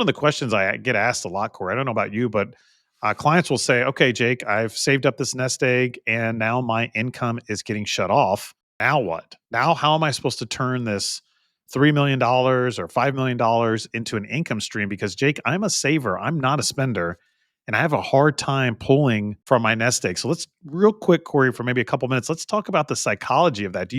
One of the questions I get asked a lot, Corey, I don't know about you, but clients will say, okay, Jake, I've saved up this nest egg and now my income is getting shut off. Now what? Now, how am I supposed to turn this $3 million or $5 million into an income stream? Because, Jake, I'm a saver, I'm not a spender. And I have a hard time pulling from my nest egg. So let's real quick, Corey, for maybe a couple minutes, let's talk about the psychology of that.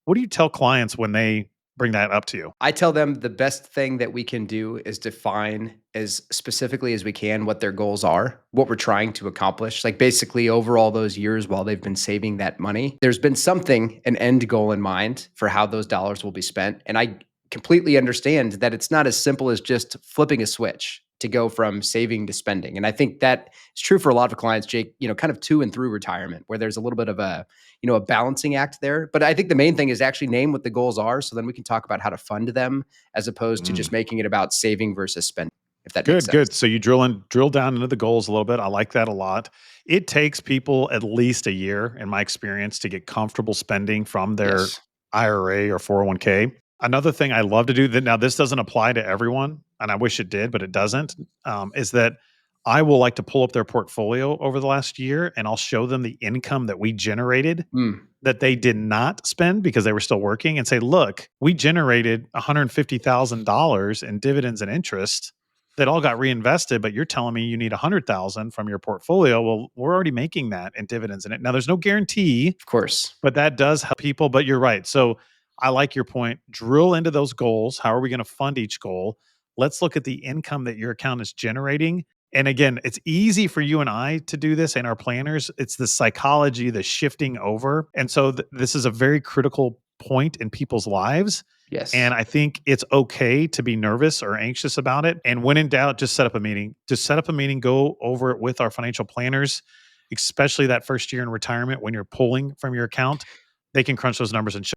What do you tell clients when they bring that up to you? I tell them the best thing that we can do is define as specifically as we can what their goals are, what we're trying to accomplish. Like basically over all those years while they've been saving that money, there's been something, an end goal in mind for how those dollars will be spent. And I completely understand that it's not as simple as just flipping a switch to go from saving to spending. And I think that is true for a lot of clients, Jake, kind of to and through retirement, where there's a little bit of a balancing act there. But I think the main thing is actually name what the goals are. So then we can talk about how to fund them as opposed to just Mm. making it about saving versus spending, if that makes Good, sense. good. So you drill down into the goals a little bit. I like that a lot. It takes people at least a year, in my experience, to get comfortable spending from their Yes. IRA or 401k. Another thing I love to do that now this doesn't apply to everyone, and I wish it did, but it doesn't, is that I will like to pull up their portfolio over the last year and I'll show them the income that we generated Mm, that they did not spend because they were still working and say, look, we generated $150,000 in dividends and interest that all got reinvested, but you're telling me you need 100,000 from your portfolio. Well, we're already making that in dividends in it. Now there's no guarantee, of course. but that does help people, but you're right. So I like your point. Drill into those goals. How are we going to fund each goal? Let's look at the income that your account is generating. And again, it's easy for you and I to do this and our planners. It's the psychology, the shifting over. And so this is a very critical point in people's lives. And Yes. I think it's okay to be nervous or anxious about it. And when in doubt, just set up a meeting. Just set up a meeting, go over it with our financial planners, especially that first year in retirement when you're pulling from your account. They can crunch those numbers and show